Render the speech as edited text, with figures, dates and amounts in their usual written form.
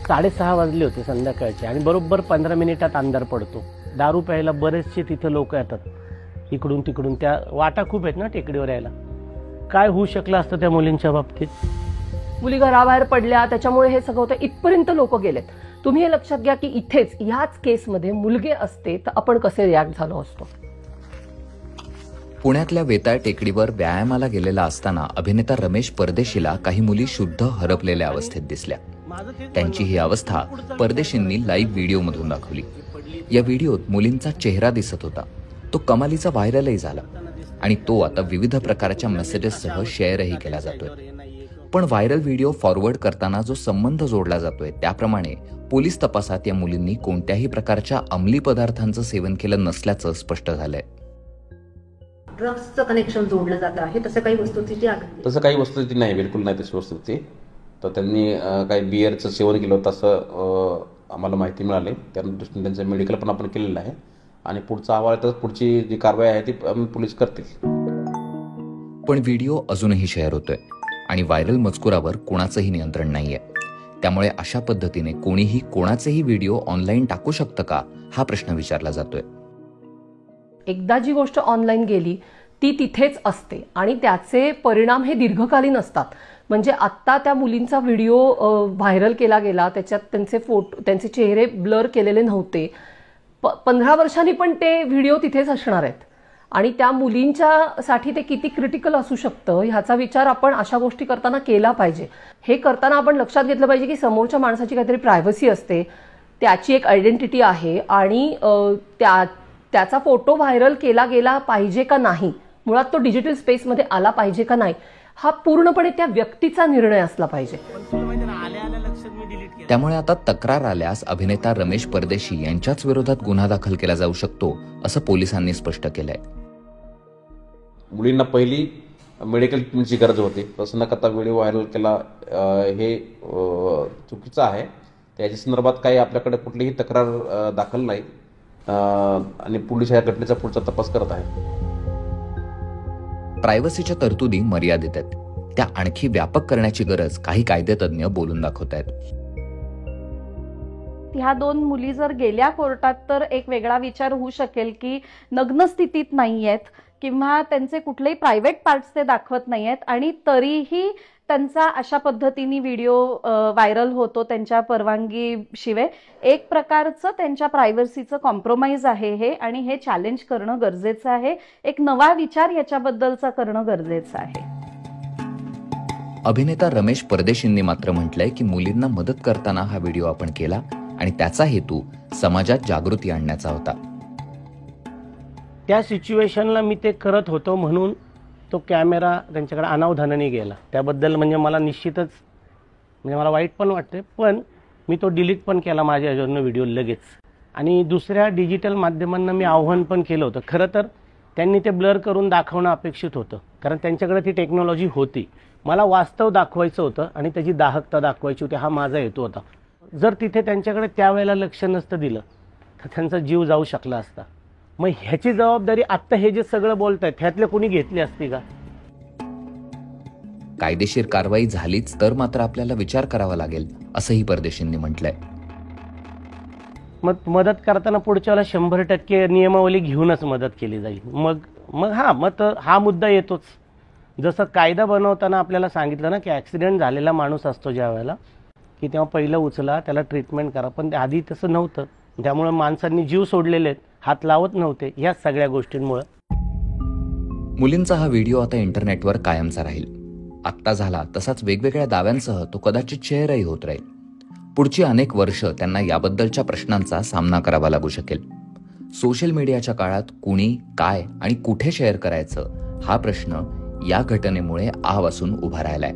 6:30 वाजले होते संध्याकाळचे आणि बरोबर 15 मिनिटात अंधार पडतो. दारू प्यायला बरेचसे तिथं लोक येतात, इकडून तिकडून. त्या वाटा खूप आहेत ना टेकडीवर यायला. काय होऊ शकलं असतं त्या मुलींच्या बाबतीत? मुली घराबाहेर पडल्या, त्याच्यामुळे हे सगळं होतं. इथपर्यंत लोक गेलेत. तुम्ही हे लक्षात घ्या की इथेच ह्याच केसमध्ये मुलगे असते तर आपण कसे रिॲक्ट झालो असतो. पुण्यातल्या वेताळ टेकडीवर व्यायामाला गेलेला असताना अभिनेता रमेश परदेशीला काही मुली शुद्ध हरपलेल्या अवस्थेत दिसल्या. त्यांची ही अवस्था परदेशींनी लाईव्ह व्हिडिओमधून दाखवली. या व्हिडिओत मुलींचा चेहरा दिसत होता. तो कमालीचा व्हायरलही झाला आणि तो आता विविध प्रकारच्या मेसेजेससह शेअरही केला जातोय. पण व्हायरल व्हिडिओ फॉरवर्ड करताना जो संबंध जोडला जातोय त्याप्रमाणे पोलीस तपासात या मुलींनी कोणत्याही प्रकारच्या अंमली पदार्थांचं सेवन केलं नसल्याचं स्पष्ट झालंय. ड्रग्सचं कनेक्शन जोडलं जातं आहे, तसं काही वस्तुस्थिती आढळली? तसं काही वस्तुस्थिती नाही, बिलकुल नाही तशी वस्तुस्थिती. तर त्यांनी काही बिअरचं सेवन केलं होतं असं आम्हाला माहिती मिळाली. त्या दृष्टीने त्यांचं मेडिकल पण आपण केलेलं आहे आणि पुढचा अहवाल तर पुढची जी कारवाई आहे ती पोलीस करतील. पण व्हिडिओ अजूनही शेअर होतोय आणि व्हायरल मजकुरावर कोणाचंही नियंत्रण नाहीये. त्यामुळे अशा पद्धतीने कोणीही कोणाचेही व्हिडिओ ऑनलाईन टाकू शकतं का, हा प्रश्न विचारला जातोय. एकदा जी गोष्ट ऑनलाईन गेली ती तिथेच असते आणि त्याचे परिणाम हे दीर्घकालीन असतात. म्हणजे आत्ता त्या मुलींचा व्हिडिओ व्हायरल केला गेला, त्याच्यात त्यांचे फोटो, त्यांचे चेहरे ब्लर केलेले नव्हते. 15 वर्षांनी पण ते व्हिडिओ तिथेच असणार आहेत आणि त्या मुलींच्यासाठी ते किती क्रिटिकल असू शकतं ह्याचा विचार आपण अशा गोष्टी करताना केला पाहिजे. हे करताना आपण लक्षात घेतलं पाहिजे की समोरच्या माणसाची काहीतरी प्रायव्हसी असते, त्याची एक आयडेंटिटी आहे आणि त्याचा फोटो व्हायरल केला गेला पाहिजे का नाही, मुळात तो डिजिटल स्पेसमध्ये आला पाहिजे का नाही, हा पूर्णपणे त्या व्यक्तीचा निर्णय असला पाहिजे. त्यामुळे आता तक्रार आल्यास अभिनेता रमेश परदेशी यांच्याच विरोधात गुन्हा दाखल केला जाऊ शकतो असं पोलिसांनी स्पष्ट केलंय. मुलींना पहिली मेडिकल ट्रीटमेंटची गरज होती, तसं न करता व्हिडिओ व्हायरल केला हे चुकीचं आहे. त्याच्या संदर्भात काही आपल्याकडे कुठलीही तक्रार दाखल नाही आणि पोलीस या घटनेचा पुढचा तपास करत आहे. प्रायव्हसीच्या तरतुदी मर्यादित आहेत, त्या आणखी व्यापक करण्याची गरज काही कायदेतज्ञ बोलून दाखवत आहेत. ह्या 2 मुली जर गेल्या कोर्टात तर एक वेगळा विचार होऊ शकेल की नग्न स्थितीत नाहीयेत किंवा त्यांचे कुठलेही प्रायव्हेट पार्ट्स ते दाखवत नाहीयेत आणि तरीही त्यांचा अशा पद्धतीने व्हिडिओ व्हायरल होतो त्यांच्या परवानगीशिवाय. एक प्रकारचं त्यांच्या प्रायव्हसीचं कॉम्प्रोमाइज आहे हे आणि हे चॅलेंज करणं गरजेचं आहे. एक नवा विचार याच्याबद्दलचा करणं गरजेचं आहे. अभिनेता रमेश परदेशींनी मात्र म्हटलंय की मुलींना मदत करताना हा व्हिडिओ आपण केला आणि त्याचा हेतू समाजात जागृती आणण्याचा होता. त्या सिच्युएशनला मी ते करत होतो म्हणून तो कॅमेरा त्यांच्याकडे अनावधानाने गेला. त्याबद्दल म्हणजे मला निश्चितच म्हणजे मला वाईट पण वाटते, पण मी तो डिलीट पण केला माझ्या ह्याच्यावरनं व्हिडिओ लगेच. आणि दुसऱ्या डिजिटल माध्यमांना मी आव्हान पण केलं होतं. खरं तर त्यांनी ते ब्लर करून दाखवणं अपेक्षित होतं, कारण त्यांच्याकडे ती टेक्नॉलॉजी होती. मला वास्तव दाखवायचं होतं आणि त्याची दाहकता दाखवायची होती, हा माझा हेतू होता. जर तिथे त्यांच्याकडे त्यावेळेला लक्ष नसतं दिलं तर त्यांचा जीव जाऊ शकला असता. मग ह्याची जबाबदारी आत्ता हे जे सगळं बोलतायत ह्यातले कोणी घेतली असती का? कायदेशीर कारवाई झालीच तर मात्र आपल्याला विचार करावा लागेल असंही परदेशींनी म्हटलंय. मग मदत करताना पुढच्याला 100% नियमावली घेऊनच मदत केली जाईल. मग हा मुद्दा येतोच. जसं कायदा बनवताना आपल्याला सांगितलं ना की ॲक्सिडेंट झालेला माणूस असतो ज्या वेळेला की तेव्हा पहिलं उचला, त्याला ट्रीटमेंट करा. पण आधी तसं नव्हतं, त्यामुळे माणसांनी जीव सोडलेले आहेत, हात लावत नव्हते. ह्या सगळ्या गोष्टींमुळे मुलींचा हा व्हिडिओ आता इंटरनेटवर कायमचा राहील. आत्ता झाला तसाच वेगवेगळ्या दाव्यांसह तो कदाचित शेअरही होत राहील. पुढची अनेक वर्ष त्यांना याबद्दलच्या प्रश्नांचा सामना करावा लागू शकेल. सोशल मीडियाच्या काळात कुणी, काय आणि कुठे शेअर करायचं हा प्रश्न या घटनेमुळे आवासून उभा राहिलाय.